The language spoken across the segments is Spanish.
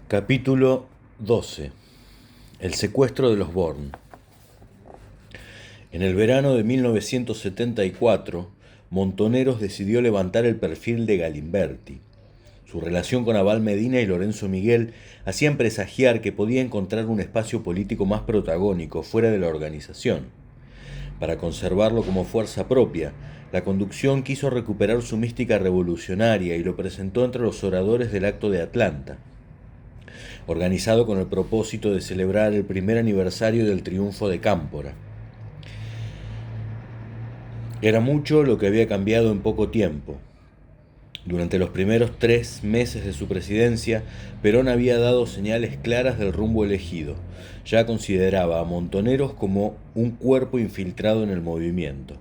Capítulo 12. El secuestro de los Born. En el verano de 1974, Montoneros decidió levantar el perfil de Galimberti. Su relación con Abal Medina y Lorenzo Miguel hacían presagiar que podía encontrar un espacio político más protagónico fuera de la organización. Para conservarlo como fuerza propia, la conducción quiso recuperar su mística revolucionaria y lo presentó entre los oradores del acto de Atlanta, organizado con el propósito de celebrar el primer aniversario del triunfo de Cámpora. Era mucho lo que había cambiado en poco tiempo. Durante los primeros 3 meses de su presidencia, Perón había dado señales claras del rumbo elegido. Ya consideraba a Montoneros como un cuerpo infiltrado en el movimiento.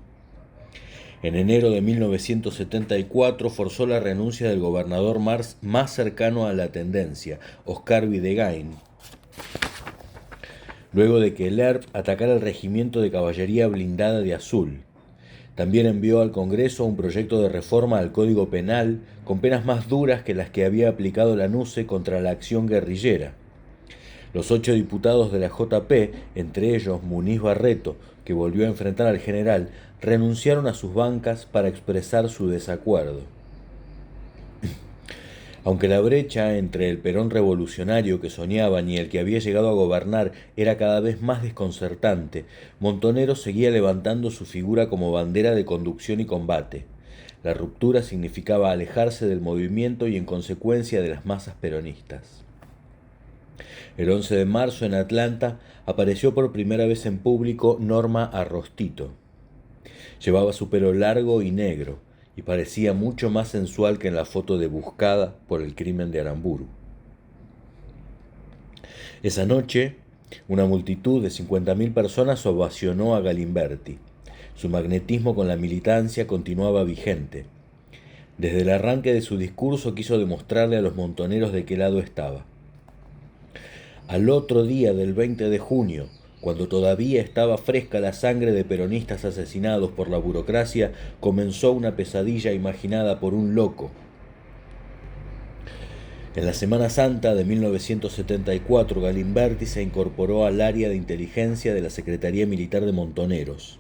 En enero de 1974 forzó la renuncia del gobernador más cercano a la tendencia, Oscar Videgain, luego de que Lerp atacara el regimiento de caballería blindada de Azul. También envió al Congreso un proyecto de reforma al Código Penal con penas más duras que las que había aplicado la NUCE contra la acción guerrillera. Los 8 diputados de la JP, entre ellos Muniz Barreto, que volvió a enfrentar al general, renunciaron a sus bancas para expresar su desacuerdo. Aunque la brecha entre el Perón revolucionario que soñaban y el que había llegado a gobernar era cada vez más desconcertante, Montoneros seguía levantando su figura como bandera de conducción y combate. La ruptura significaba alejarse del movimiento y en consecuencia de las masas peronistas. El 11 de marzo en Atlanta apareció por primera vez en público Norma Arrostito. Llevaba su pelo largo y negro, y parecía mucho más sensual que en la foto de Buscada por el crimen de Aramburu. Esa noche, una multitud de 50.000 personas ovacionó a Galimberti. Su magnetismo con la militancia continuaba vigente. Desde el arranque de su discurso quiso demostrarle a los montoneros de qué lado estaba. Al otro día del 20 de junio, cuando todavía estaba fresca la sangre de peronistas asesinados por la burocracia, comenzó una pesadilla imaginada por un loco. En la Semana Santa de 1974, Galimberti se incorporó al área de inteligencia de la Secretaría Militar de Montoneros.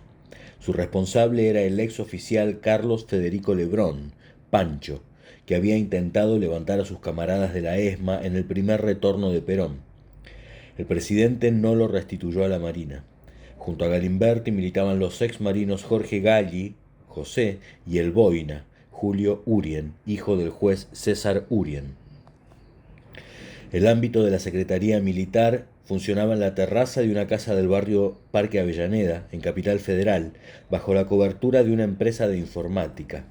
Su responsable era el ex oficial Carlos Federico Lebrón, Pancho, que había intentado levantar a sus camaradas de la ESMA en el primer retorno de Perón. El presidente no lo restituyó a la Marina. Junto a Galimberti militaban los ex marinos Jorge Galli, José, y el boina, Julio Urien, hijo del juez César Urien. El ámbito de la Secretaría Militar funcionaba en la terraza de una casa del barrio Parque Avellaneda, en Capital Federal, bajo la cobertura de una empresa de informática.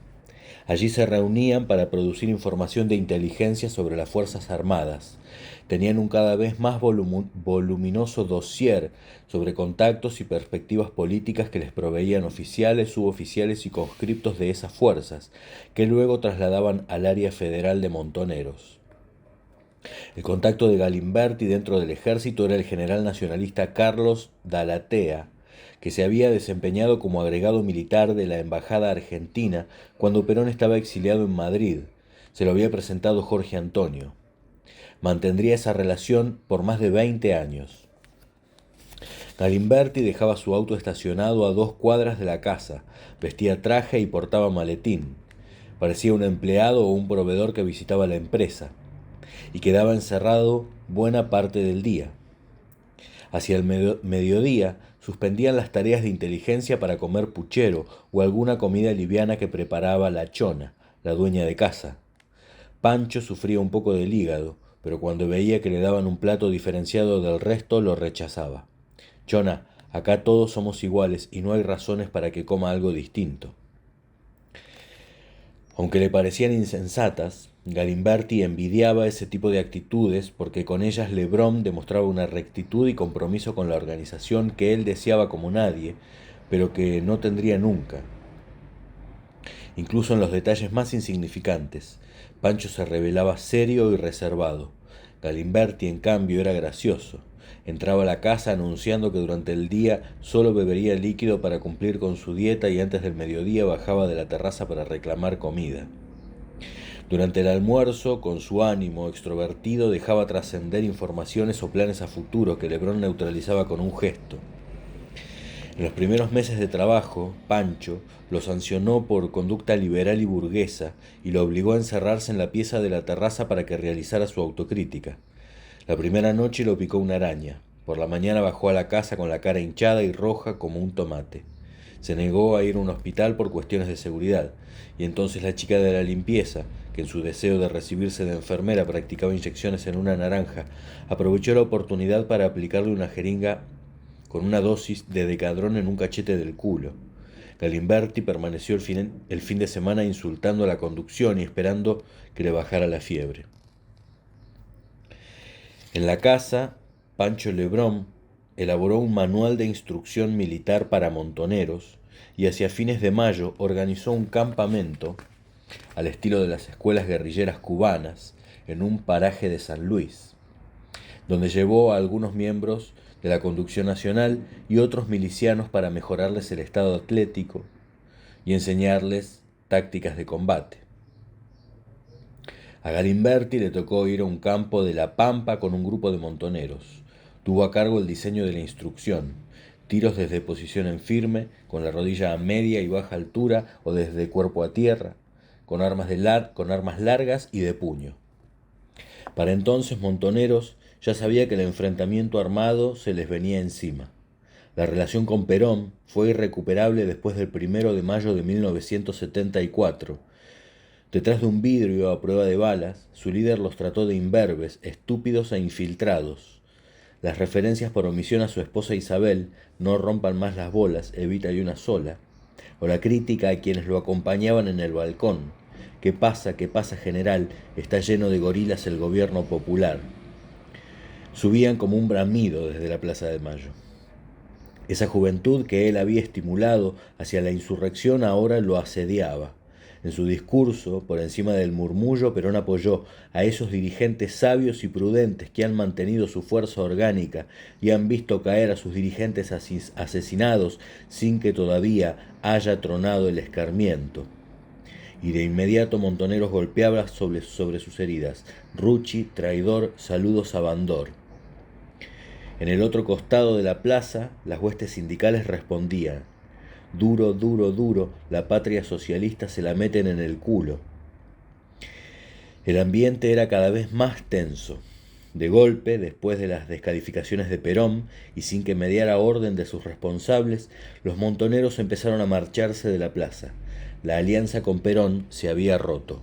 Allí se reunían para producir información de inteligencia sobre las Fuerzas Armadas. Tenían un cada vez más voluminoso dossier sobre contactos y perspectivas políticas que les proveían oficiales, suboficiales y conscriptos de esas fuerzas, que luego trasladaban al área federal de Montoneros. El contacto de Galimberti dentro del ejército era el general nacionalista Carlos Dalatea, que se había desempeñado como agregado militar de la Embajada Argentina cuando Perón estaba exiliado en Madrid. Se lo había presentado Jorge Antonio. Mantendría esa relación por más de 20 años. Galimberti dejaba su auto estacionado a 2 cuadras de la casa, vestía traje y portaba maletín. Parecía un empleado o un proveedor que visitaba la empresa, y quedaba encerrado buena parte del día. Hacia el mediodía suspendían las tareas de inteligencia para comer puchero o alguna comida liviana que preparaba la Chona, la dueña de casa. Pancho sufría un poco del hígado, pero cuando veía que le daban un plato diferenciado del resto lo rechazaba. Chona, acá todos somos iguales y no hay razones para que coma algo distinto. Aunque le parecían insensatas, Galimberti envidiaba ese tipo de actitudes porque con ellas Lebrón demostraba una rectitud y compromiso con la organización que él deseaba como nadie, pero que no tendría nunca. Incluso en los detalles más insignificantes, Pancho se revelaba serio y reservado. Galimberti, en cambio, era gracioso. Entraba a la casa anunciando que durante el día solo bebería líquido para cumplir con su dieta y antes del mediodía bajaba de la terraza para reclamar comida. Durante el almuerzo, con su ánimo extrovertido, dejaba trascender informaciones o planes a futuro que Lebrón neutralizaba con un gesto. En los primeros meses de trabajo, Pancho lo sancionó por conducta liberal y burguesa y lo obligó a encerrarse en la pieza de la terraza para que realizara su autocrítica. La primera noche lo picó una araña. Por la mañana bajó a la casa con la cara hinchada y roja como un tomate. Se negó a ir a un hospital por cuestiones de seguridad, y entonces la chica de la limpieza, que en su deseo de recibirse de enfermera practicaba inyecciones en una naranja, aprovechó la oportunidad para aplicarle una jeringa con una dosis de decadrón en un cachete del culo. Galimberti permaneció el fin de semana insultando a la conducción y esperando que le bajara la fiebre. En la casa, Pancho Lebrón elaboró un manual de instrucción militar para montoneros y hacia fines de mayo organizó un campamento al estilo de las escuelas guerrilleras cubanas en un paraje de San Luis, donde llevó a algunos miembros de la conducción nacional y otros milicianos para mejorarles el estado atlético y enseñarles tácticas de combate. A Galimberti le tocó ir a un campo de La Pampa con un grupo de montoneros. Tuvo a cargo el diseño de la instrucción, tiros desde posición en firme, con la rodilla a media y baja altura o desde cuerpo a tierra, con armas largas y de puño. Para entonces Montoneros ya sabía que el enfrentamiento armado se les venía encima. La relación con Perón fue irrecuperable después del 1 de mayo de 1974. Detrás de un vidrio a prueba de balas, su líder los trató de imberbes, estúpidos e infiltrados. Las referencias por omisión a su esposa Isabel, no rompan más las bolas, evita hay una sola, o la crítica a quienes lo acompañaban en el balcón. ¿Qué pasa, general? Está lleno de gorilas el gobierno popular. Subían como un bramido desde la Plaza de Mayo. Esa juventud que él había estimulado hacia la insurrección ahora lo asediaba. En su discurso, por encima del murmullo, Perón apoyó a esos dirigentes sabios y prudentes que han mantenido su fuerza orgánica y han visto caer a sus dirigentes asesinados sin que todavía haya tronado el escarmiento. Y de inmediato Montoneros golpeaba sobre sus heridas. Rucci, traidor, saludos a Bandor. En el otro costado de la plaza, las huestes sindicales respondían: duro, duro, duro, la patria socialista se la meten en el culo. El ambiente era cada vez más tenso. De golpe, después de las descalificaciones de Perón, y sin que mediara orden de sus responsables, los montoneros empezaron a marcharse de la plaza. La alianza con Perón se había roto.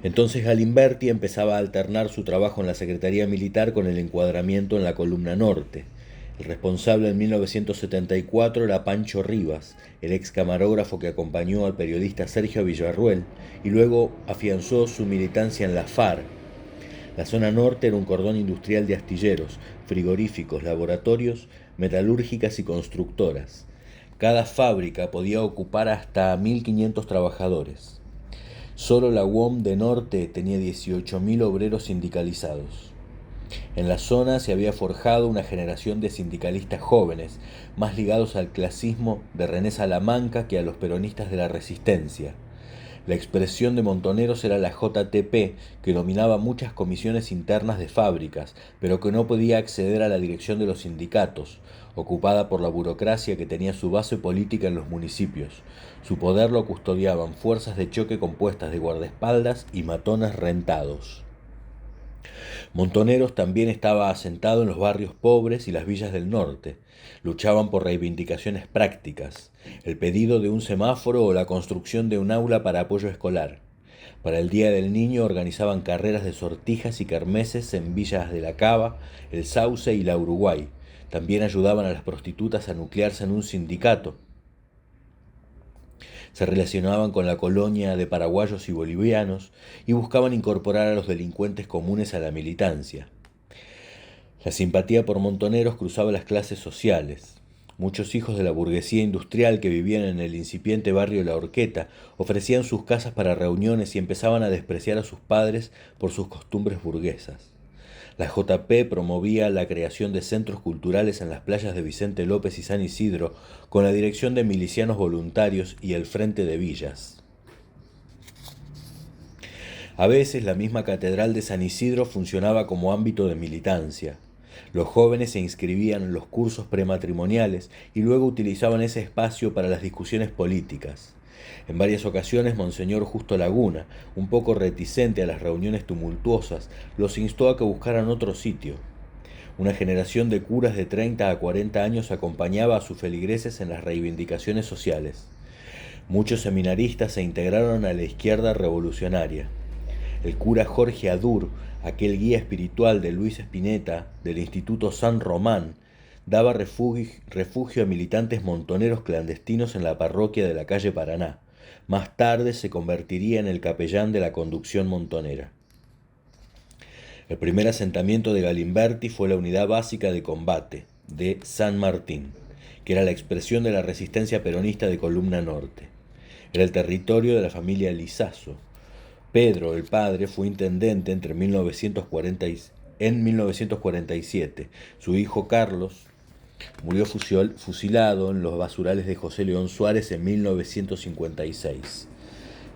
Entonces Galimberti empezaba a alternar su trabajo en la Secretaría Militar con el encuadramiento en la Columna Norte. El responsable en 1974 era Pancho Rivas, el ex camarógrafo que acompañó al periodista Sergio Villarruel y luego afianzó su militancia en la FARC. La zona norte era un cordón industrial de astilleros, frigoríficos, laboratorios, metalúrgicas y constructoras. Cada fábrica podía ocupar hasta 1.500 trabajadores. Solo la UOM de Norte tenía 18.000 obreros sindicalizados. En la zona se había forjado una generación de sindicalistas jóvenes, más ligados al clasismo de René Salamanca que a los peronistas de la Resistencia. La expresión de Montoneros era la JTP, que dominaba muchas comisiones internas de fábricas, pero que no podía acceder a la dirección de los sindicatos, ocupada por la burocracia que tenía su base política en los municipios. Su poder lo custodiaban fuerzas de choque compuestas de guardaespaldas y matones rentados. Montoneros también estaba asentado en los barrios pobres y las villas del norte. Luchaban por reivindicaciones prácticas, el pedido de un semáforo o la construcción de un aula para apoyo escolar. Para el Día del Niño organizaban carreras de sortijas y kermeses en villas de La Cava, El Sauce y la Uruguay. También ayudaban a las prostitutas a nuclearse en un sindicato. Se relacionaban con la colonia de paraguayos y bolivianos y buscaban incorporar a los delincuentes comunes a la militancia. La simpatía por Montoneros cruzaba las clases sociales. Muchos hijos de la burguesía industrial que vivían en el incipiente barrio La Horqueta ofrecían sus casas para reuniones y empezaban a despreciar a sus padres por sus costumbres burguesas. La JP promovía la creación de centros culturales en las playas de Vicente López y San Isidro con la dirección de milicianos voluntarios y el Frente de Villas. A veces la misma catedral de San Isidro funcionaba como ámbito de militancia. Los jóvenes se inscribían en los cursos prematrimoniales y luego utilizaban ese espacio para las discusiones políticas. En varias ocasiones, Monseñor Justo Laguna, un poco reticente a las reuniones tumultuosas, los instó a que buscaran otro sitio. Una generación de curas de 30 a 40 años acompañaba a sus feligreses en las reivindicaciones sociales. Muchos seminaristas se integraron a la izquierda revolucionaria. El cura Jorge Adur, aquel guía espiritual de Luis Spinetta del Instituto San Román, daba refugio a militantes montoneros clandestinos en la parroquia de la calle Paraná. Más tarde se convertiría en el capellán de la conducción montonera. El primer asentamiento de Galimberti fue la Unidad Básica de Combate, de San Martín, que era la expresión de la resistencia peronista de Columna Norte. Era el territorio de la familia Lizazo. Pedro, el padre, fue intendente en 1947. Su hijo Carlos murió fusilado en los basurales de José León Suárez en 1956.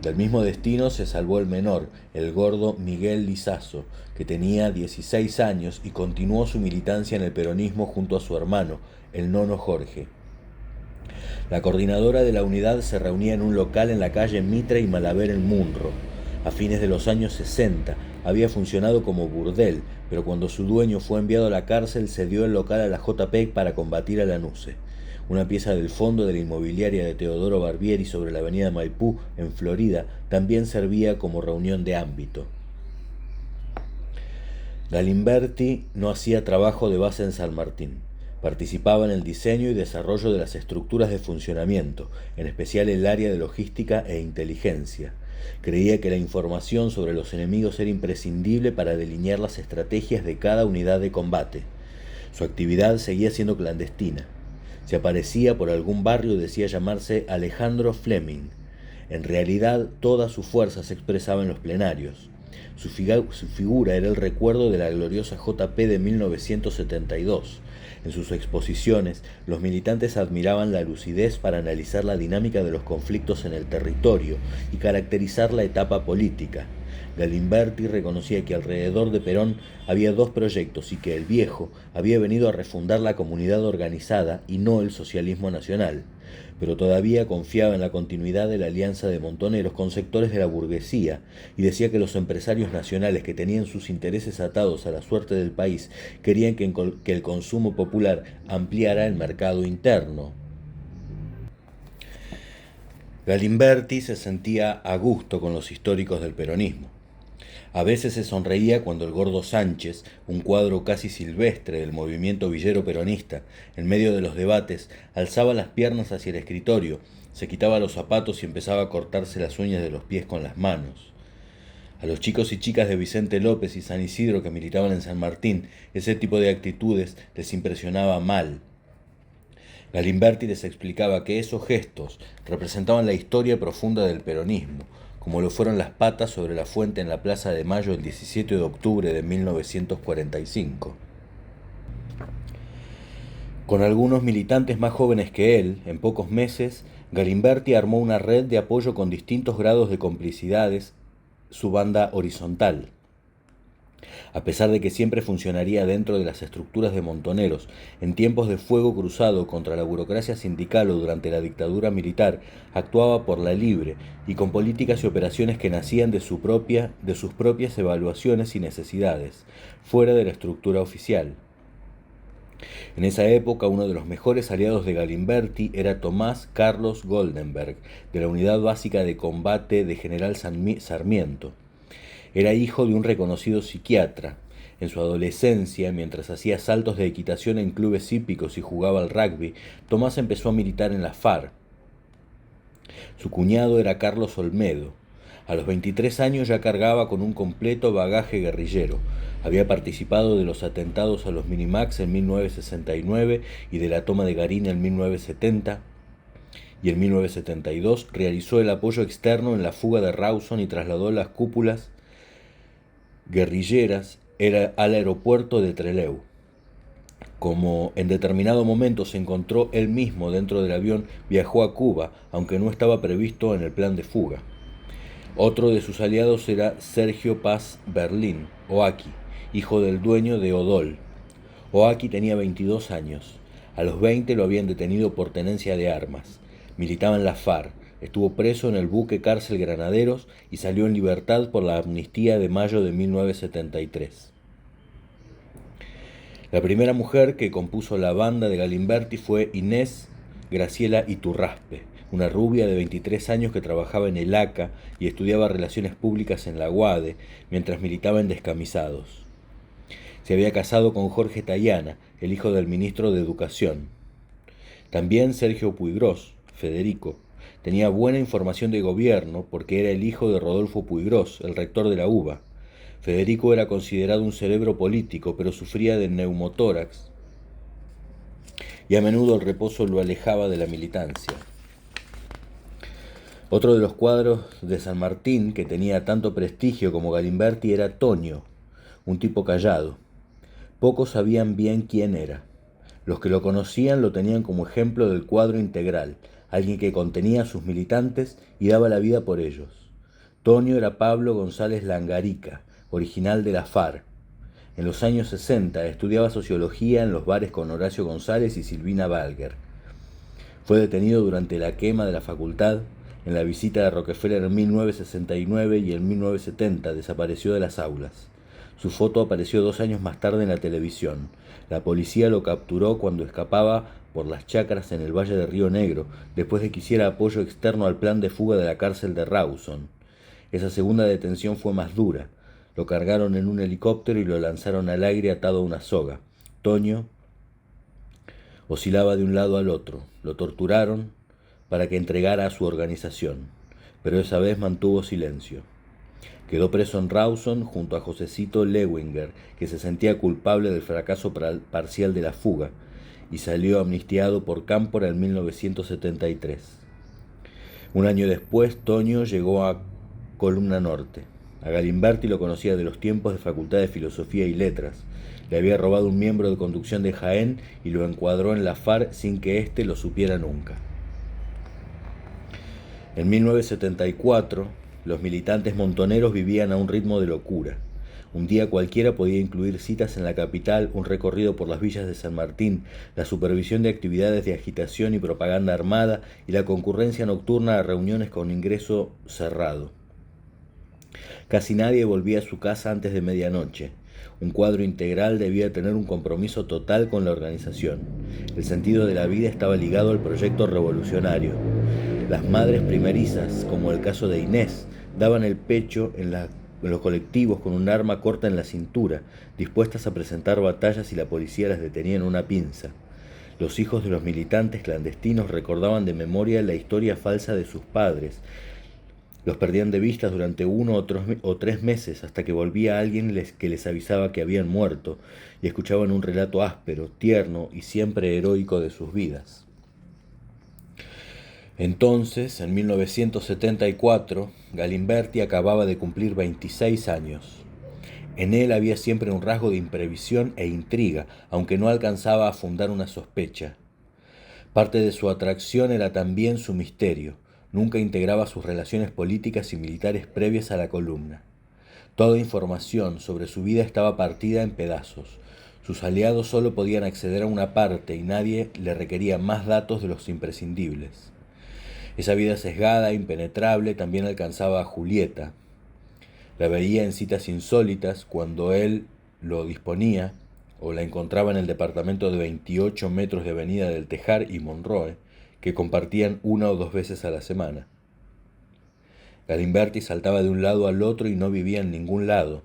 Del mismo destino se salvó el menor, el gordo Miguel Lizazo, que tenía 16 años y continuó su militancia en el peronismo junto a su hermano, el nono Jorge. La coordinadora de la unidad se reunía en un local en la calle Mitre y Malaver en Munro. A fines de los años 60 había funcionado como burdel, pero cuando su dueño fue enviado a la cárcel cedió el local a la JP para combatir a la NUCE. Una pieza del fondo de la inmobiliaria de Teodoro Barbieri sobre la avenida Maipú, en Florida, también servía como reunión de ámbito. Galimberti no hacía trabajo de base en San Martín. Participaba en el diseño y desarrollo de las estructuras de funcionamiento, en especial el área de logística e inteligencia. Creía que la información sobre los enemigos era imprescindible para delinear las estrategias de cada unidad de combate. Su actividad seguía siendo clandestina. Si aparecía por algún barrio decía llamarse Alejandro Fleming. En realidad toda su fuerza se expresaba en los plenarios. Su figura era el recuerdo de la gloriosa JP de 1972. En sus exposiciones, los militantes admiraban la lucidez para analizar la dinámica de los conflictos en el territorio y caracterizar la etapa política. Galimberti reconocía que alrededor de Perón había dos proyectos y que el viejo había venido a refundar la comunidad organizada y no el socialismo nacional, pero todavía confiaba en la continuidad de la alianza de Montoneros con sectores de la burguesía y decía que los empresarios nacionales que tenían sus intereses atados a la suerte del país querían que el consumo popular ampliara el mercado interno. Galimberti se sentía a gusto con los históricos del peronismo. A veces se sonreía cuando el gordo Sánchez, un cuadro casi silvestre del movimiento villero peronista, en medio de los debates, alzaba las piernas hacia el escritorio, se quitaba los zapatos y empezaba a cortarse las uñas de los pies con las manos. A los chicos y chicas de Vicente López y San Isidro que militaban en San Martín, ese tipo de actitudes les impresionaba mal. Galimberti les explicaba que esos gestos representaban la historia profunda del peronismo, como lo fueron las patas sobre la fuente en la Plaza de Mayo el 17 de octubre de 1945. Con algunos militantes más jóvenes que él, en pocos meses, Galimberti armó una red de apoyo con distintos grados de complicidades, su banda horizontal. A pesar de que siempre funcionaría dentro de las estructuras de Montoneros, en tiempos de fuego cruzado contra la burocracia sindical o durante la dictadura militar, actuaba por la libre y con políticas y operaciones que nacían de sus propias evaluaciones y necesidades, fuera de la estructura oficial. En esa época, uno de los mejores aliados de Galimberti era Tomás Carlos Goldenberg, de la Unidad Básica de Combate de General Sarmiento. Era hijo de un reconocido psiquiatra. En su adolescencia, mientras hacía saltos de equitación en clubes hípicos y jugaba al rugby, Tomás empezó a militar en la FARC. Su cuñado era Carlos Olmedo. A los 23 años ya cargaba con un completo bagaje guerrillero. Había participado de los atentados a los Minimax en 1969 y de la toma de Garín en 1970. Y en 1972 realizó el apoyo externo en la fuga de Rawson y trasladó las cúpulas guerrilleras al aeropuerto de Trelew. Como en determinado momento se encontró él mismo dentro del avión, viajó a Cuba, aunque no estaba previsto en el plan de fuga. Otro de sus aliados era Sergio Paz Berlín, Oaki, hijo del dueño de Odol. Oaki tenía 22 años. A los 20 lo habían detenido por tenencia de armas. Militaba en la FARC, estuvo preso en el buque cárcel Granaderos y salió en libertad por la amnistía de mayo de 1973. La primera mujer que compuso la banda de Galimberti fue Inés Graciela Iturraspe, una rubia de 23 años que trabajaba en el ACA y estudiaba relaciones públicas en la UADE mientras militaba en Descamisados. Se había casado con Jorge Tayana, el hijo del ministro de Educación. También Sergio Puigros, Federico, tenía buena información de gobierno porque era el hijo de Rodolfo Puigros, el rector de la UBA. Federico era considerado un cerebro político, pero sufría de neumotórax y a menudo el reposo lo alejaba de la militancia. Otro de los cuadros de San Martín que tenía tanto prestigio como Galimberti era Tonio, un tipo callado. Pocos sabían bien quién era. Los que lo conocían lo tenían como ejemplo del cuadro integral, alguien que contenía a sus militantes y daba la vida por ellos. Tonio era Pablo González Langarica, original de la FARC. En los años 60 estudiaba sociología en los bares con Horacio González y Silvina Balger. Fue detenido durante la quema de la facultad. En la visita de Rockefeller en 1969 y en 1970 desapareció de las aulas. Su foto apareció 2 años más tarde en la televisión. La policía lo capturó cuando escapaba por las chacras en el Valle de Río Negro, después de que hiciera apoyo externo al plan de fuga de la cárcel de Rawson. Esa segunda detención fue más dura. Lo cargaron en un helicóptero y lo lanzaron al aire atado a una soga. Tonio oscilaba de un lado al otro. Lo torturaron para que entregara a su organización, pero esa vez mantuvo silencio. Quedó preso en Rawson junto a Josecito Lewinger, que se sentía culpable del fracaso parcial de la fuga, y salió amnistiado por Cámpora en 1973. Un año después, Tonio llegó a Columna Norte. A Galimberti lo conocía de los tiempos de Facultad de Filosofía y Letras. Le había robado un miembro de conducción de Jaén y lo encuadró en la FARC sin que éste lo supiera nunca. En 1974, los militantes montoneros vivían a un ritmo de locura. Un día cualquiera podía incluir citas en la capital, un recorrido por las villas de San Martín, la supervisión de actividades de agitación y propaganda armada y la concurrencia nocturna a reuniones con ingreso cerrado. Casi nadie volvía a su casa antes de medianoche. Un cuadro integral debía tener un compromiso total con la organización. El sentido de la vida estaba ligado al proyecto revolucionario. Las madres primerizas, como el caso de Inés, daban el pecho en los colectivos con un arma corta en la cintura, dispuestas a presentar batallas si la policía las detenía en una pinza. Los hijos de los militantes clandestinos recordaban de memoria la historia falsa de sus padres. Los perdían de vista durante 1 o 3 meses hasta que volvía alguien que les avisaba que habían muerto y escuchaban un relato áspero, tierno y siempre heroico de sus vidas. Entonces, en 1974, Galimberti acababa de cumplir 26 años. En él había siempre un rasgo de imprevisión e intriga, aunque no alcanzaba a fundar una sospecha. Parte de su atracción era también su misterio. Nunca integraba sus relaciones políticas y militares previas a la columna. Toda información sobre su vida estaba partida en pedazos. Sus aliados solo podían acceder a una parte y nadie le requería más datos de los imprescindibles. Esa vida sesgada, impenetrable, también alcanzaba a Julieta. La veía en citas insólitas cuando él lo disponía, o la encontraba en el departamento de 28 metros de avenida del Tejar y Monroe, que compartían 1 o 2 veces a la semana. Galimberti saltaba de un lado al otro y no vivía en ningún lado.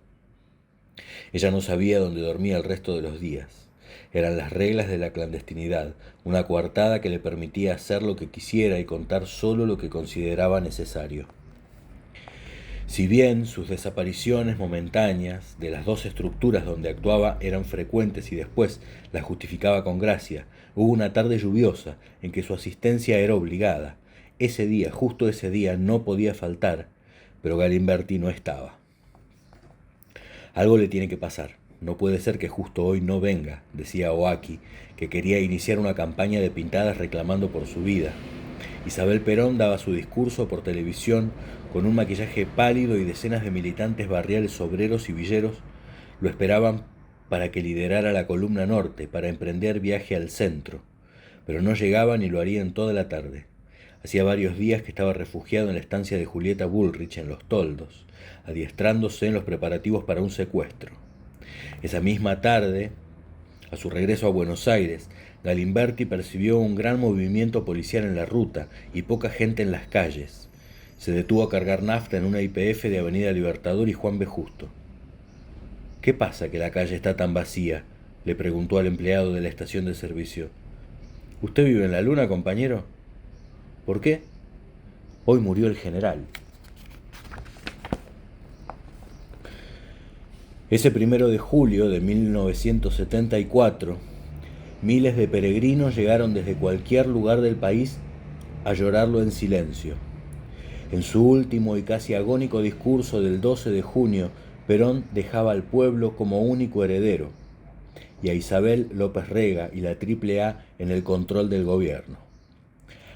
Ella no sabía dónde dormía el resto de los días. Eran las reglas de la clandestinidad, una coartada que le permitía hacer lo que quisiera y contar solo lo que consideraba necesario. Si bien sus desapariciones momentáneas de las 2 estructuras donde actuaba eran frecuentes y después las justificaba con gracia, hubo una tarde lluviosa en que su asistencia era obligada. Ese día, justo ese día, no podía faltar, pero Galimberti no estaba. Algo le tiene que pasar. No puede ser que justo hoy no venga, decía Oaki, que quería iniciar una campaña de pintadas reclamando por su vida. Isabel Perón daba su discurso por televisión con un maquillaje pálido y decenas de militantes barriales, obreros y villeros lo esperaban para que liderara la columna norte, para emprender viaje al centro. Pero no llegaban y lo harían toda la tarde. Hacía varios días que estaba refugiado en la estancia de Julieta Bullrich en Los Toldos, adiestrándose en los preparativos para un secuestro. Esa misma tarde, a su regreso a Buenos Aires, Galimberti percibió un gran movimiento policial en la ruta y poca gente en las calles. Se detuvo a cargar nafta en una YPF de Avenida Libertador y Juan B. Justo. ¿Qué pasa que la calle está tan vacía?, le preguntó al empleado de la estación de servicio. ¿Usted vive en la luna, compañero? ¿Por qué? Hoy murió el general. Ese 1 de julio de 1974, miles de peregrinos llegaron desde cualquier lugar del país a llorarlo en silencio. En su último y casi agónico discurso del 12 de junio, Perón dejaba al pueblo como único heredero y a Isabel López Rega y la AAA en el control del gobierno.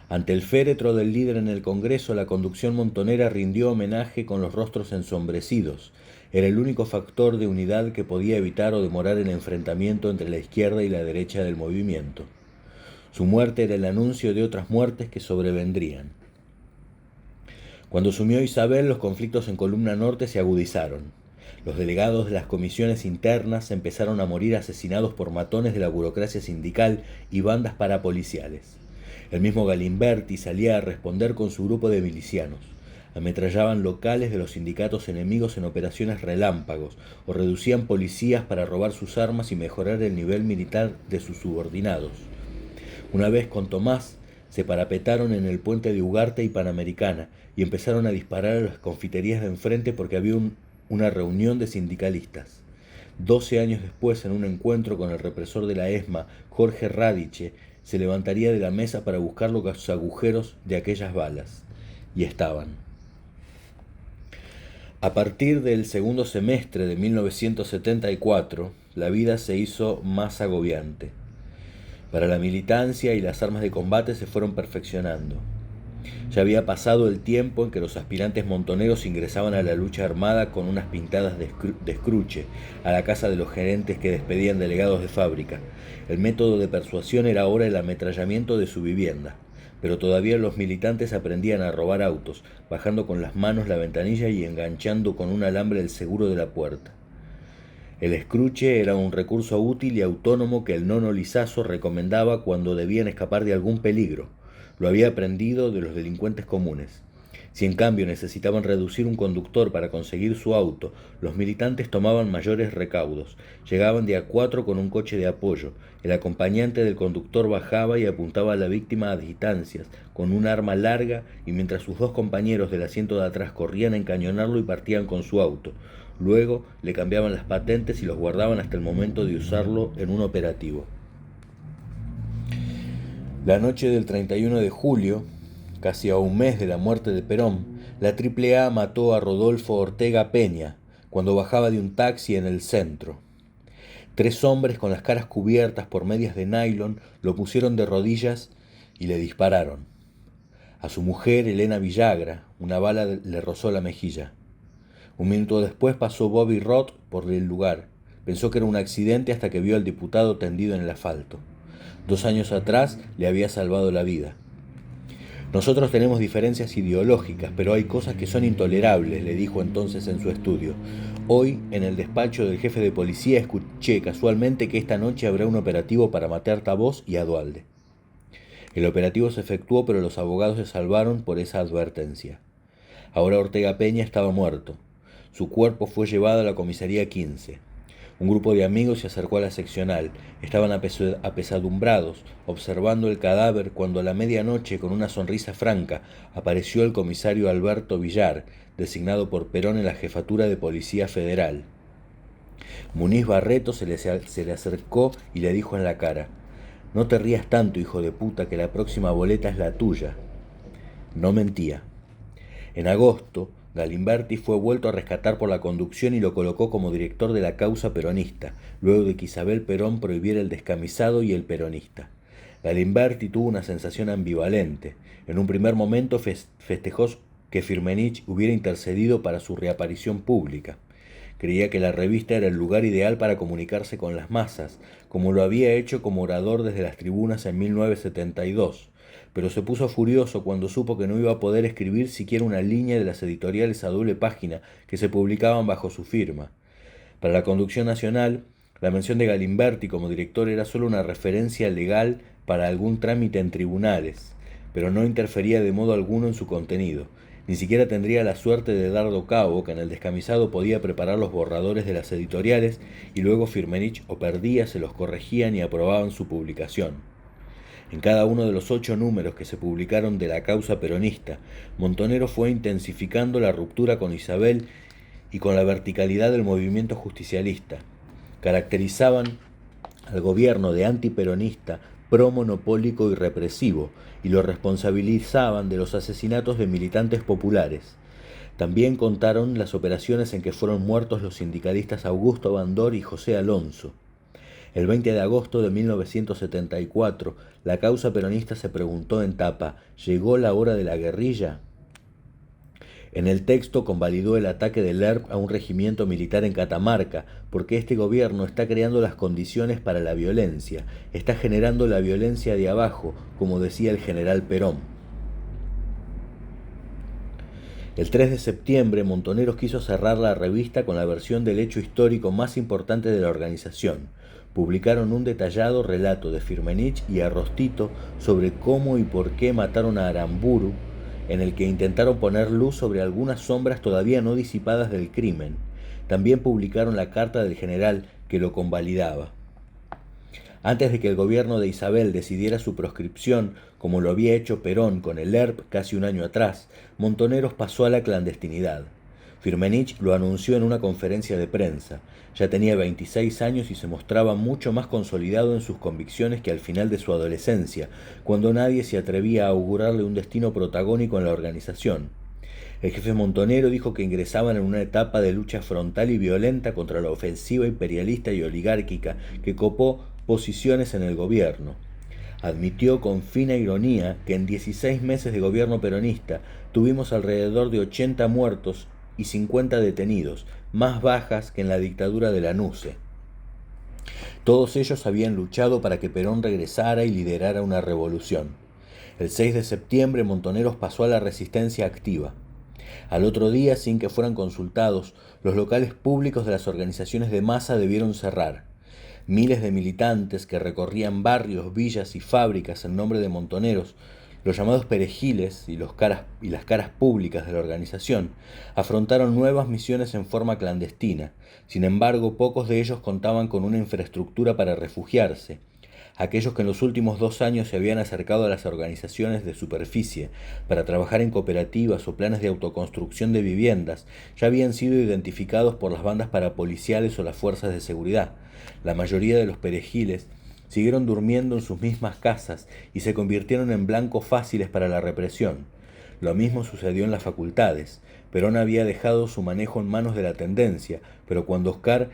Ante el féretro del líder en el Congreso, la conducción montonera rindió homenaje con los rostros ensombrecidos. Era el único factor de unidad que podía evitar o demorar el enfrentamiento entre la izquierda y la derecha del movimiento. Su muerte era el anuncio de otras muertes que sobrevendrían. Cuando sumió Isabel, los conflictos en Columna Norte se agudizaron. Los delegados de las comisiones internas empezaron a morir asesinados por matones de la burocracia sindical y bandas parapoliciales. El mismo Galimberti salía a responder con su grupo de milicianos. Ametrallaban locales de los sindicatos enemigos en operaciones relámpagos o reducían policías para robar sus armas y mejorar el nivel militar de sus subordinados. Una vez con Tomás, se parapetaron en el puente de Ugarte y Panamericana y empezaron a disparar a las confiterías de enfrente porque había una reunión de sindicalistas. 12 años después, en un encuentro con el represor de la ESMA, Jorge Radiche, se levantaría de la mesa para buscar los agujeros de aquellas balas. Y estaban. A partir del segundo semestre de 1974, la vida se hizo más agobiante. Para la militancia y las armas de combate se fueron perfeccionando. Ya había pasado el tiempo en que los aspirantes montoneros ingresaban a la lucha armada con unas pintadas de escruche a la casa de los gerentes que despedían delegados de fábrica. El método de persuasión era ahora el ametrallamiento de su vivienda, pero todavía los militantes aprendían a robar autos, bajando con las manos la ventanilla y enganchando con un alambre el seguro de la puerta. El escruche era un recurso útil y autónomo que el nono Lizazo recomendaba cuando debían escapar de algún peligro. Lo había aprendido de los delincuentes comunes. Si en cambio necesitaban reducir un conductor para conseguir su auto, los militantes tomaban mayores recaudos. Llegaban de a 4 con un coche de apoyo. El acompañante del conductor bajaba y apuntaba a la víctima a distancias, con un arma larga, y mientras sus dos compañeros del asiento de atrás corrían a encañonarlo y partían con su auto. Luego le cambiaban las patentes y los guardaban hasta el momento de usarlo en un operativo. La noche del 31 de julio, casi a un mes de la muerte de Perón, la AAA mató a Rodolfo Ortega Peña cuando bajaba de un taxi en el centro. 3 hombres con las caras cubiertas por medias de nylon lo pusieron de rodillas y le dispararon. A su mujer, Elena Villagra, una bala le rozó la mejilla. Un minuto después pasó Bobby Roth por el lugar. Pensó que era un accidente hasta que vio al diputado tendido en el asfalto. 2 años atrás le había salvado la vida. Nosotros tenemos diferencias ideológicas, pero hay cosas que son intolerables, le dijo entonces en su estudio. Hoy, en el despacho del jefe de policía, escuché casualmente que esta noche habrá un operativo para matar a vos y a Duhalde. El operativo se efectuó, pero los abogados se salvaron por esa advertencia. Ahora Ortega Peña estaba muerto. Su cuerpo fue llevado a la comisaría 15. Un grupo de amigos se acercó a la seccional. Estaban apesadumbrados, observando el cadáver cuando a la medianoche, con una sonrisa franca, apareció el comisario Alberto Villar, designado por Perón en la jefatura de Policía Federal. Muniz Barreto se le acercó y le dijo en la cara: «No te rías tanto, hijo de puta, que la próxima boleta es la tuya». No mentía. En agosto, Galimberti fue vuelto a rescatar por la conducción y lo colocó como director de la causa peronista, luego de que Isabel Perón prohibiera el descamisado y el peronista. Galimberti tuvo una sensación ambivalente. En un primer momento festejó que Firmenich hubiera intercedido para su reaparición pública. Creía que la revista era el lugar ideal para comunicarse con las masas, como lo había hecho como orador desde las tribunas en 1972, pero se puso furioso cuando supo que no iba a poder escribir siquiera una línea de las editoriales a doble página que se publicaban bajo su firma. Para la conducción nacional, la mención de Galimberti como director era solo una referencia legal para algún trámite en tribunales, pero no interfería de modo alguno en su contenido. Ni siquiera tendría la suerte de Dardo Cabo, que en el descamisado podía preparar los borradores de las editoriales y luego Firmenich o perdía, se los corregían y aprobaban su publicación. En cada uno de los 8 números que se publicaron de la causa peronista, Montonero fue intensificando la ruptura con Isabel y con la verticalidad del movimiento justicialista. Caracterizaban al gobierno de antiperonista, promonopólico y represivo, y lo responsabilizaban de los asesinatos de militantes populares. También contaron las operaciones en que fueron muertos los sindicalistas Augusto Bandor y José Alonso. El 20 de agosto de 1974, la causa peronista se preguntó en tapa: ¿llegó la hora de la guerrilla? En el texto convalidó el ataque del ERP a un regimiento militar en Catamarca, porque este gobierno está creando las condiciones para la violencia, está generando la violencia de abajo, como decía el general Perón. El 3 de septiembre, Montoneros quiso cerrar la revista con la versión del hecho histórico más importante de la organización. Publicaron un detallado relato de Firmenich y Arrostito sobre cómo y por qué mataron a Aramburu, en el que intentaron poner luz sobre algunas sombras todavía no disipadas del crimen. También publicaron la carta del general que lo convalidaba. Antes de que el gobierno de Isabel decidiera su proscripción, como lo había hecho Perón con el ERP casi un año atrás, Montoneros pasó a la clandestinidad. Firmenich lo anunció en una conferencia de prensa. Ya tenía 26 años y se mostraba mucho más consolidado en sus convicciones que al final de su adolescencia, cuando nadie se atrevía a augurarle un destino protagónico en la organización. El jefe Montonero dijo que ingresaban en una etapa de lucha frontal y violenta contra la ofensiva imperialista y oligárquica que copó posiciones en el gobierno. Admitió con fina ironía que en 16 meses de gobierno peronista tuvimos alrededor de 80 muertos y 50 detenidos, más bajas que en la dictadura de la NUCE. Todos ellos habían luchado para que Perón regresara y liderara una revolución. El 6 de septiembre Montoneros pasó a la resistencia activa. Al otro día, sin que fueran consultados, los locales públicos de las organizaciones de masa debieron cerrar. Miles de militantes que recorrían barrios, villas y fábricas en nombre de Montoneros, los llamados perejiles y las caras públicas de la organización, afrontaron nuevas misiones en forma clandestina. Sin embargo, pocos de ellos contaban con una infraestructura para refugiarse. Aquellos que en los últimos 2 años se habían acercado a las organizaciones de superficie para trabajar en cooperativas o planes de autoconstrucción de viviendas ya habían sido identificados por las bandas parapoliciales o las fuerzas de seguridad. La mayoría de los perejiles siguieron durmiendo en sus mismas casas y se convirtieron en blancos fáciles para la represión. Lo mismo sucedió en las facultades. Perón había dejado su manejo en manos de la tendencia, pero cuando Oscar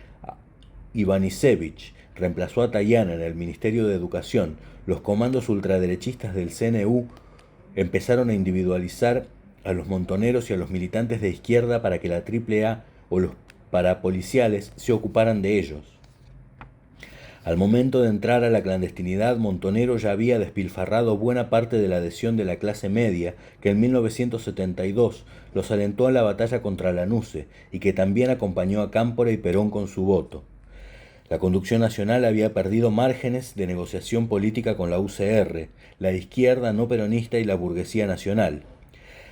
Ivanišević reemplazó a Tayana en el Ministerio de Educación, los comandos ultraderechistas del CNU empezaron a individualizar a los montoneros y a los militantes de izquierda para que la AAA o los parapoliciales se ocuparan de ellos. Al momento de entrar a la clandestinidad, Montonero ya había despilfarrado buena parte de la adhesión de la clase media que en 1972 los alentó a la batalla contra la NUCE y que también acompañó a Cámpora y Perón con su voto. La conducción nacional había perdido márgenes de negociación política con la UCR, la izquierda no peronista y la burguesía nacional.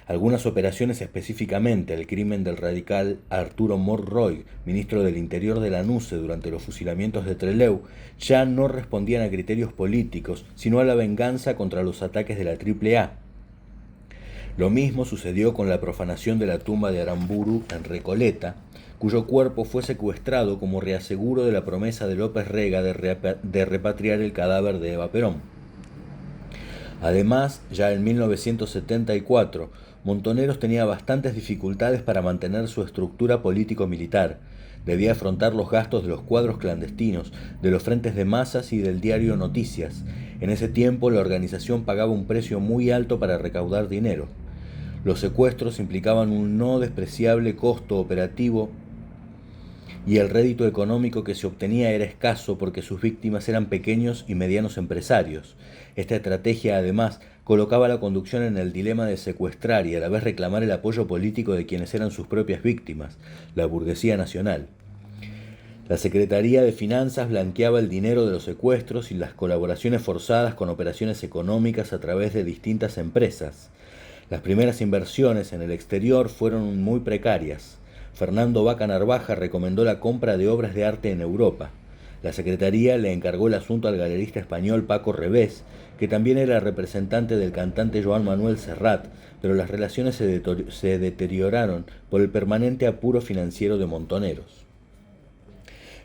Algunas operaciones, específicamente el crimen del radical Arturo Monroy, ministro del Interior de la NUCE durante los fusilamientos de Trelew, ya no respondían a criterios políticos, sino a la venganza contra los ataques de la AAA. Lo mismo sucedió con la profanación de la tumba de Aramburu en Recoleta, cuyo cuerpo fue secuestrado como reaseguro de la promesa de López Rega de repatriar el cadáver de Eva Perón. Además, ya en 1974, Montoneros tenía bastantes dificultades para mantener su estructura político-militar. Debía afrontar los gastos de los cuadros clandestinos, de los frentes de masas y del diario Noticias. En ese tiempo la organización pagaba un precio muy alto para recaudar dinero. Los secuestros implicaban un no despreciable costo operativo y el rédito económico que se obtenía era escaso porque sus víctimas eran pequeños y medianos empresarios. Esta estrategia, además, colocaba a la conducción en el dilema de secuestrar y a la vez reclamar el apoyo político de quienes eran sus propias víctimas, la burguesía nacional. La Secretaría de Finanzas blanqueaba el dinero de los secuestros y las colaboraciones forzadas con operaciones económicas a través de distintas empresas. Las primeras inversiones en el exterior fueron muy precarias. Fernando Vaca Narvaja recomendó la compra de obras de arte en Europa. La Secretaría le encargó el asunto al galerista español Paco Revés, que también era representante del cantante Joan Manuel Serrat, pero las relaciones se deterioraron por el permanente apuro financiero de Montoneros.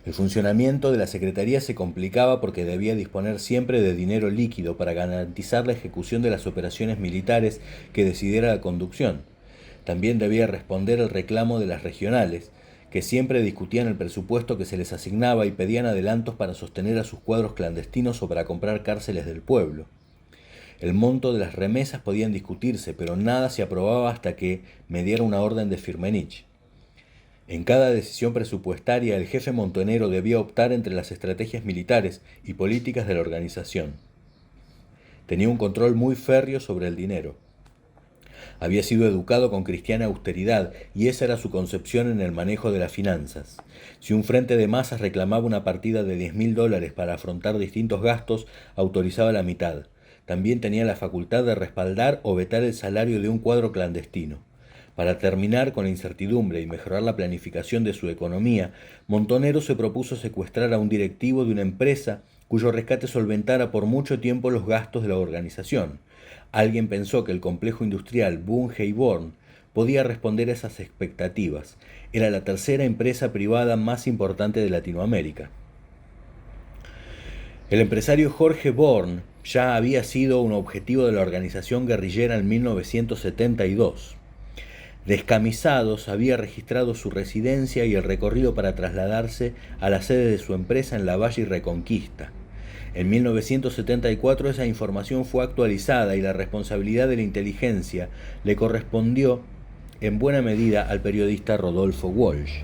El funcionamiento de la Secretaría se complicaba porque debía disponer siempre de dinero líquido para garantizar la ejecución de las operaciones militares que decidiera la conducción. También debía responder al reclamo de las regionales, que siempre discutían el presupuesto que se les asignaba y pedían adelantos para sostener a sus cuadros clandestinos o para comprar cárceles del pueblo. El monto de las remesas podían discutirse, pero nada se aprobaba hasta que mediara una orden de Firmenich. En cada decisión presupuestaria, el jefe montonero debía optar entre las estrategias militares y políticas de la organización. Tenía un control muy férreo sobre el dinero. Había sido educado con cristiana austeridad y esa era su concepción en el manejo de las finanzas. Si un frente de masas reclamaba una partida de $10.000 para afrontar distintos gastos, autorizaba la mitad. También tenía la facultad de respaldar o vetar el salario de un cuadro clandestino. Para terminar con la incertidumbre y mejorar la planificación de su economía, Montonero se propuso secuestrar a un directivo de una empresa cuyo rescate solventara por mucho tiempo los gastos de la organización. Alguien pensó que el complejo industrial Bunge y Born podía responder a esas expectativas. Era la tercera empresa privada más importante de Latinoamérica. El empresario Jorge Born ya había sido un objetivo de la organización guerrillera en 1972. Descamisados había registrado su residencia y el recorrido para trasladarse a la sede de su empresa en Lavalle y Reconquista. En 1974 esa información fue actualizada y la responsabilidad de la inteligencia le correspondió en buena medida al periodista Rodolfo Walsh.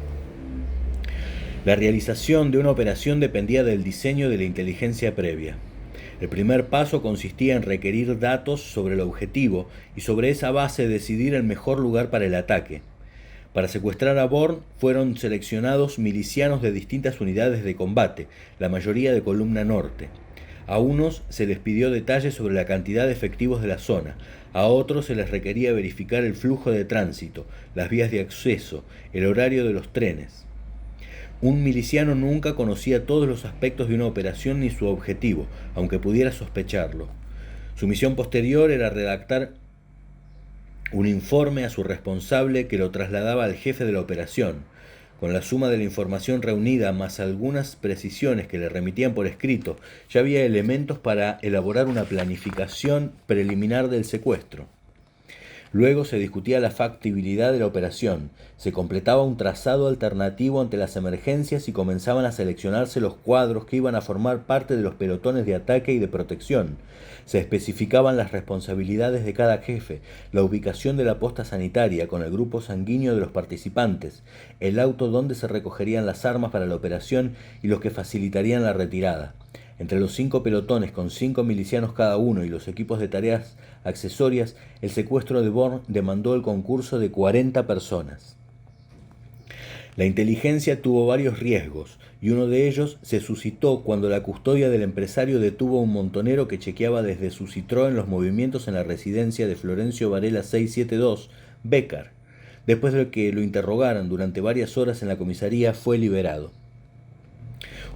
La realización de una operación dependía del diseño de la inteligencia previa. El primer paso consistía en requerir datos sobre el objetivo y sobre esa base decidir el mejor lugar para el ataque. Para secuestrar a Born fueron seleccionados milicianos de distintas unidades de combate, la mayoría de Columna Norte. A unos se les pidió detalles sobre la cantidad de efectivos de la zona, a otros se les requería verificar el flujo de tránsito, las vías de acceso, el horario de los trenes. Un miliciano nunca conocía todos los aspectos de una operación ni su objetivo, aunque pudiera sospecharlo. Su misión posterior era redactar un informe a su responsable que lo trasladaba al jefe de la operación. Con la suma de la información reunida más algunas precisiones que le remitían por escrito, ya había elementos para elaborar una planificación preliminar del secuestro. Luego se discutía la factibilidad de la operación, se completaba un trazado alternativo ante las emergencias y comenzaban a seleccionarse los cuadros que iban a formar parte de los pelotones de ataque y de protección. Se especificaban las responsabilidades de cada jefe, la ubicación de la posta sanitaria con el grupo sanguíneo de los participantes, el auto donde se recogerían las armas para la operación y los que facilitarían la retirada. Entre los 5 pelotones con 5 milicianos cada uno y los equipos de tareas accesorias, el secuestro de Born demandó el concurso de 40 personas. La inteligencia tuvo varios riesgos, y uno de ellos se suscitó cuando la custodia del empresario detuvo a un montonero que chequeaba desde su Citroën los movimientos en la residencia de Florencio Varela 672, Bécar. Después de que lo interrogaran durante varias horas en la comisaría, fue liberado.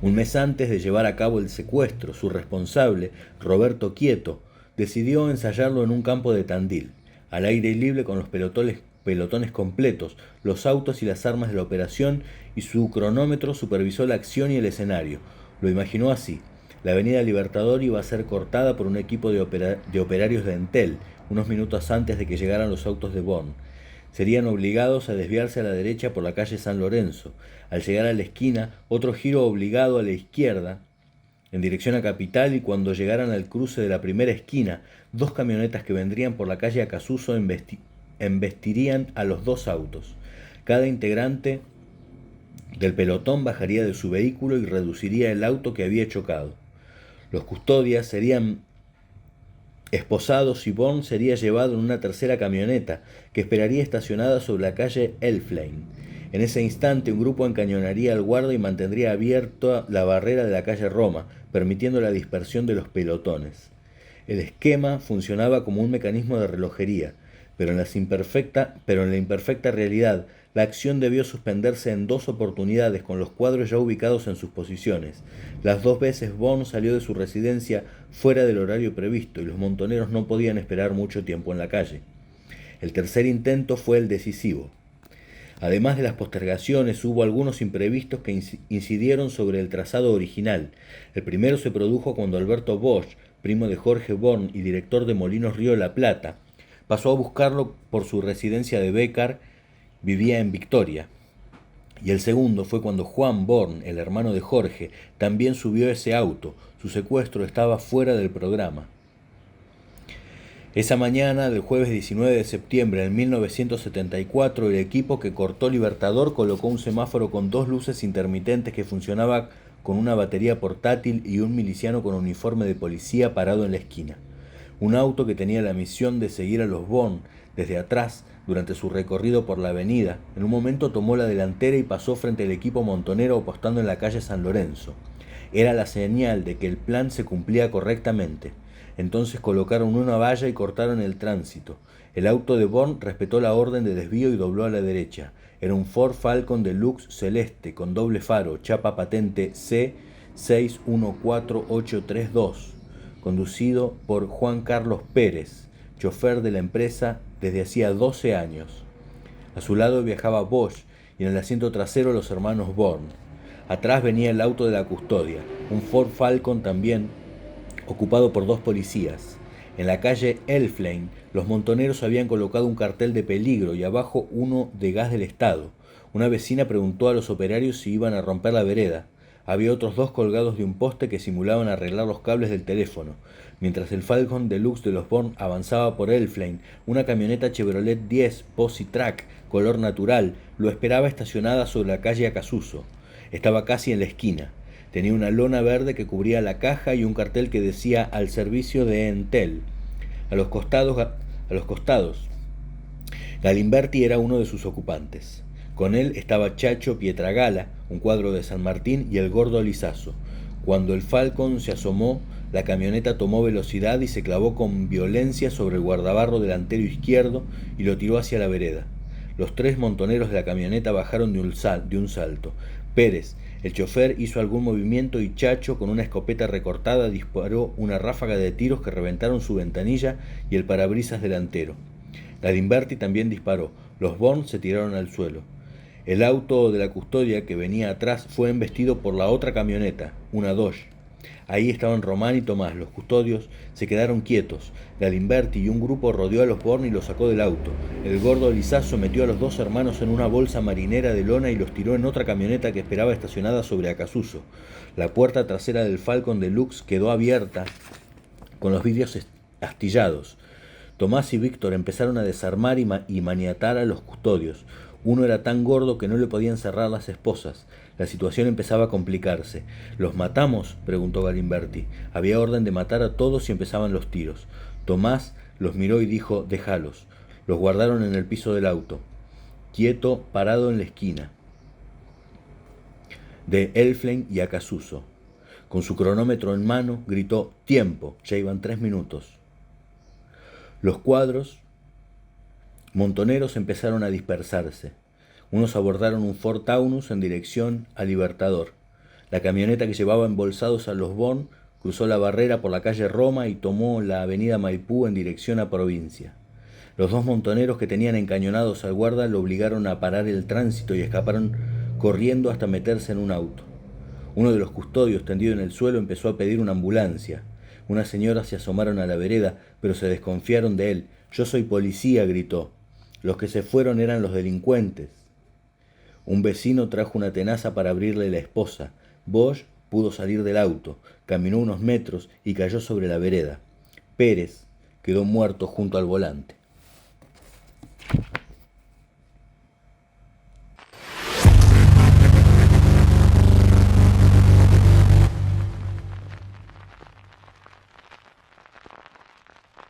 Un mes antes de llevar a cabo el secuestro, su responsable, Roberto Quieto, decidió ensayarlo en un campo de Tandil, al aire libre con los pelotones completos, los autos y las armas de la operación, y su cronómetro supervisó la acción y el escenario. Lo imaginó así: la avenida Libertador iba a ser cortada por un equipo de operarios de Entel, unos minutos antes de que llegaran los autos de Born. Serían obligados a desviarse a la derecha por la calle San Lorenzo. Al llegar a la esquina, otro giro obligado a la izquierda, en dirección a Capital, y cuando llegaran al cruce de la primera esquina, dos camionetas que vendrían por la calle Acasuso embestirían a los dos autos. Cada integrante del pelotón bajaría de su vehículo y reduciría el auto que había chocado. Los custodias serían esposados y Born sería llevado en una tercera camioneta que esperaría estacionada sobre la calle Elflane. En ese instante un grupo encañonaría al guarda y mantendría abierta la barrera de la calle Roma, permitiendo la dispersión de los pelotones. El esquema funcionaba como un mecanismo de relojería, pero en la imperfecta realidad, la acción debió suspenderse en dos oportunidades con los cuadros ya ubicados en sus posiciones. Las dos veces Bond salió de su residencia fuera del horario previsto y los montoneros no podían esperar mucho tiempo en la calle. El tercer intento fue el decisivo. Además de las postergaciones, hubo algunos imprevistos que incidieron sobre el trazado original. El primero se produjo cuando Alberto Bosch, primo de Jorge Born y director de Molinos Río de la Plata, pasó a buscarlo por su residencia de Bécar, vivía en Victoria. Y el segundo fue cuando Juan Born, el hermano de Jorge, también subió ese auto. Su secuestro estaba fuera del programa. Esa mañana del jueves 19 de septiembre de 1974, el equipo que cortó Libertador colocó un semáforo con dos luces intermitentes que funcionaba con una batería portátil y un miliciano con uniforme de policía parado en la esquina. Un auto que tenía la misión de seguir a los Born desde atrás durante su recorrido por la avenida, en un momento tomó la delantera y pasó frente al equipo montonero apostando en la calle San Lorenzo. Era la señal de que el plan se cumplía correctamente. Entonces colocaron una valla y cortaron el tránsito. El auto de Born respetó la orden de desvío y dobló a la derecha. Era un Ford Falcon Deluxe celeste con doble faro, chapa patente C614832, conducido por Juan Carlos Pérez, chofer de la empresa desde hacía 12 años. A su lado viajaba Bosch y en el asiento trasero los hermanos Born. Atrás venía el auto de la custodia, un Ford Falcon también ocupado por dos policías. En la calle Elflane, los montoneros habían colocado un cartel de peligro y abajo uno de gas del Estado. Una vecina preguntó a los operarios si iban a romper la vereda. Había otros dos colgados de un poste que simulaban arreglar los cables del teléfono. Mientras el Falcon Deluxe de los Born avanzaba por Elflane, una camioneta Chevrolet 10 Posi Track color natural lo esperaba estacionada sobre la calle Acasuso. Estaba casi en la esquina. Tenía una lona verde que cubría la caja y un cartel que decía al servicio de Entel. A los costados, Galimberti era uno de sus ocupantes. Con él estaba Chacho Pietragala, un cuadro de San Martín, y el gordo Lizazo. Cuando el Falcon se asomó, la camioneta tomó velocidad y se clavó con violencia sobre el guardabarro delantero izquierdo y lo tiró hacia la vereda. Los tres montoneros de la camioneta bajaron de un salto. Pérez, el chofer, hizo algún movimiento y Chacho, con una escopeta recortada, disparó una ráfaga de tiros que reventaron su ventanilla y el parabrisas delantero. Galimberti también disparó. Los Born se tiraron al suelo. El auto de la custodia que venía atrás fue embestido por la otra camioneta, una Dodge. Ahí estaban Román y Tomás. Los custodios se quedaron quietos. Galimberti y un grupo rodeó a los Born y los sacó del auto. El gordo Lizazo metió a los dos hermanos en una bolsa marinera de lona y los tiró en otra camioneta que esperaba estacionada sobre Acasuso. La puerta trasera del Falcon Deluxe quedó abierta con los vidrios astillados. Tomás y Víctor empezaron a desarmar y maniatar a los custodios. Uno era tan gordo que no le podían cerrar las esposas. La situación empezaba a complicarse. ¿Los matamos?, preguntó Galimberti. Había orden de matar a todos y empezaban los tiros. Tomás los miró y dijo: déjalos. Los guardaron en el piso del auto, quieto, parado en la esquina de Elflane y Acasuso. Con su cronómetro en mano, gritó: tiempo. Ya iban 3 minutos. Los cuadros montoneros empezaron a dispersarse. Unos abordaron un Ford Taunus en dirección a Libertador. La camioneta que llevaba embolsados a los Born cruzó la barrera por la calle Roma y tomó la avenida Maipú en dirección a Provincia. Los dos montoneros que tenían encañonados al guarda lo obligaron a parar el tránsito y escaparon corriendo hasta meterse en un auto. Uno de los custodios, tendido en el suelo, empezó a pedir una ambulancia. Unas señoras se asomaron a la vereda, pero se desconfiaron de él. «Yo soy policía», gritó. Los que se fueron eran los delincuentes. Un vecino trajo una tenaza para abrirle la esposa. Bosch pudo salir del auto, caminó unos metros y cayó sobre la vereda. Pérez quedó muerto junto al volante.